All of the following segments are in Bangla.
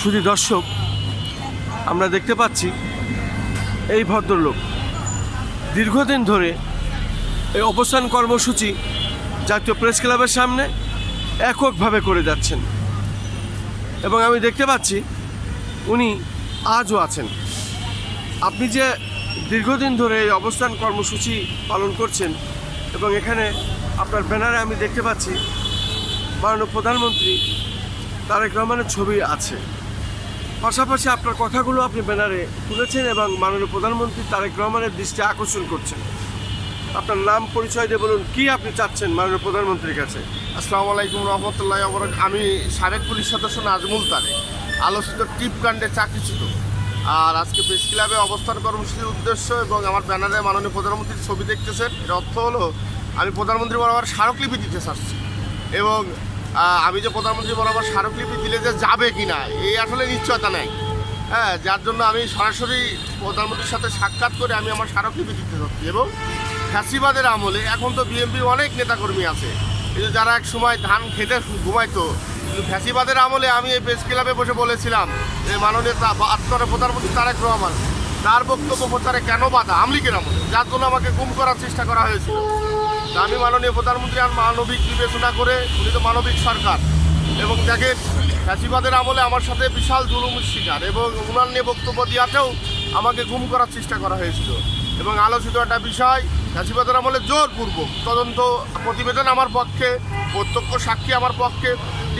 শুধু দর্শক, আমরা দেখতে পাচ্ছি এই ভদ্রলোক দীর্ঘদিন ধরে এই অবস্থান কর্মসূচি জাতীয় প্রেস ক্লাবের সামনে এককভাবে করে যাচ্ছেন এবং আমি দেখতে পাচ্ছি উনি আজও আছেন। আপনি যে দীর্ঘদিন ধরে এই অবস্থান কর্মসূচি পালন করছেন এবং এখানে আপনার ব্যানারে আমি দেখতে পাচ্ছি মাননীয় প্রধানমন্ত্রী তারেক রহমানের ছবি আছে, পাশাপাশি আপনার কথাগুলো আপনি ব্যানারে তুলেছেন এবং মাননীয় প্রধানমন্ত্রী তারেক রহমানের দৃষ্টি আকর্ষণ করছেন। আপনার নাম পরিচয় দিয়ে বলুন, কি আপনি চাচ্ছেন মাননীয় প্রধানমন্ত্রীর কাছে? আসসালামু আলাইকুম রহমতুল্লাহ। আমি সাবেক পুলিশ সদস্য নাজমুল তারেক, আলোচিত টিপকাণ্ডে চাকরিচ্যুত। আর আজকে প্রেস ক্লাবে অবস্থান কর্মসূচির উদ্দেশ্য এবং আমার ব্যানারে মাননীয় প্রধানমন্ত্রীর ছবি দেখতেছেন, এর অর্থ হলো আমি প্রধানমন্ত্রী বরাবর স্মারকলিপি দিতে চাচ্ছি এবং আমি যে প্রধানমন্ত্রী বরাবর স্মারকলিপি দিলে যে যাবে কি না এই আসলে নিশ্চয়তা নেই। হ্যাঁ, যার জন্য আমি সরাসরি প্রধানমন্ত্রীর সাথে সাক্ষাৎ করে আমি আমার স্মারকলিপি দিতে চাচ্ছি। এবং ফ্যাসিবাদের আমলে এখন তো বিএনপির অনেক নেতাকর্মী আছে কিন্তু যারা এক সময় ধান খেতে ঘুমাইতো, কিন্তু ফ্যাসিবাদের আমলে আমি এই প্রেস ক্লাবে বসে বলেছিলাম যে মাননীয় প্রধানমন্ত্রী তারেক রহমান তার বক্তব্য প্রচারে কেন বাধা আওয়ামী লীগের আমলে, যার জন্য আমাকে গুম করার চেষ্টা করা হয়েছিল। আমি মাননীয় প্রধানমন্ত্রী আর মানবিক বিবেচনা করে, উনি তো মানবিক সরকার, এবং দেখেন ফ্যাসিবাদের আমলে আমার সাথে বিশাল জুলুমের শিকার এবং উনার নিয়ে বক্তব্য দেওয়াতেও আমাকে গুম করার চেষ্টা করা হয়েছিল। এবং আলোচিত একটা বিষয়, ফ্যাসিবাদের আমলে জোরপূর্বক তদন্ত প্রতিবেদন আমার পক্ষে, প্রত্যক্ষ সাক্ষী আমার পক্ষে,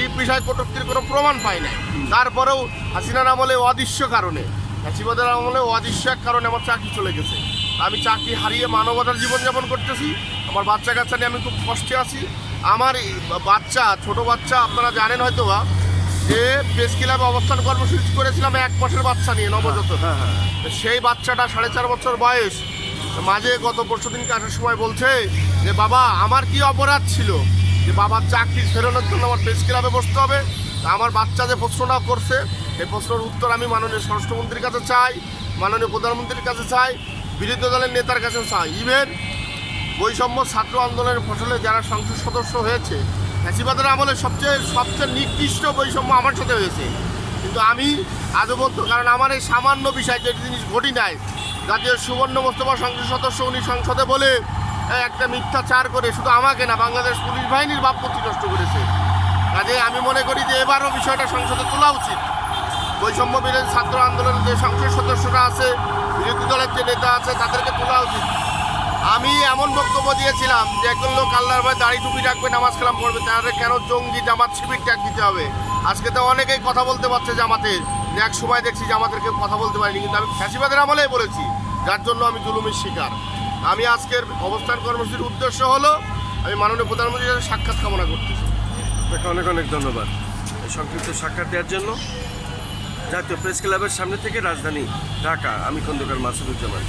এই বিষয় কটূক্তির কোনো প্রমাণ পাই নাই। তারপরেও হাসিনার আমলে অদৃশ্য কারণে, ফ্যাসিবাদের আমলে অদৃশ্য এক কারণে আমার চাকরি চলে গেছে। আমি চাকরি হারিয়ে মানবতার জীবনযাপন করতেছি। আমার বাচ্চা কাচ্চা নিয়ে আমি খুব কষ্টে আছি। আমার বাচ্চা, ছোট বাচ্চা, আপনারা জানেন হয়তো বা যে প্রেস ক্লাবে অবস্থান কর্মসূচি করেছিলাম 1 মাসের বাচ্চা নিয়ে, নবজাতক। সেই বাচ্চাটা 4.5 বছর বয়স, মাঝে গত পরশুদিনকে আসার সময় বলছে যে বাবা আমার কি অপরাধ ছিল যে বাবার চাকরি ফেরানোর জন্য আমার প্রেস ক্লাবে বসতে হবে। আমার বাচ্চা যে প্রশ্নটা করছে এই প্রশ্নের উত্তর আমি মাননীয় স্বরাষ্ট্রমন্ত্রীর কাছে চাই, মাননীয় প্রধানমন্ত্রীর কাছে চাই, বিরোধী দলের নেতার কাছেও চাই। ইভেন বৈষম্য ছাত্র আন্দোলনের ফসলে যারা সংসদ সদস্য হয়েছে, ফ্যাসিবাদের আমলে সবচেয়ে নিকৃষ্ট বৈষম্য আমার সাথে হয়েছে, কিন্তু আমি আজও বলতো, কারণ আমার এই সামান্য বিষয় যে জিনিস ঘটি নাই, জাতীয় সুবর্ণ মোস্তফা সংসদ সদস্য উনি সংসদে বলে একটা মিথ্যাচার করে শুধু আমাকে না বাংলাদেশ পুলিশ বাহিনীর ভাবমূর্তি নষ্ট করেছে। কাজে আমি মনে করি যে এবারও বিষয়টা সংসদে তোলা উচিত। বৈষম্য বিরোধী ছাত্র আন্দোলনের যে সংসদ সদস্যরা আছে, বিরোধী দলের যে নেতা আছে, তাদেরকে তোলা উচিত। আমি এমন বক্তব্য দিয়েছিলাম যে একজন লোক আল্লাহর ভয়ে দাড়ি টুপি রাখবে, নামাজ কালাম করবে, তাহলে কেন জঙ্গি জামাত শিবির ট্যাগ দিতে হবে? আজকে তো অনেকেই কথা বলতে পারছে জামাতের, এক সময় দেখছি জামাতেরকে কথা বলতে পারিনি, কিন্তু আমি ফ্যাসিবাদের আমলেই বলেছি, যার জন্য আমি জুলুমের শিকার। আমি আজকের অবস্থান কর্মসূচির উদ্দেশ্য হলো আমি মাননীয় প্রধানমন্ত্রীর সাথে সাক্ষাৎ কামনা করতেছি। আপনাকে অনেক অনেক ধন্যবাদ এই সংক্ষিপ্ত সাক্ষাৎ দেওয়ার জন্য। জাতীয় প্রেস ক্লাবের সামনে থেকে রাজধানী ঢাকা, আমি খন্দকার মাসুদুজ্জামান।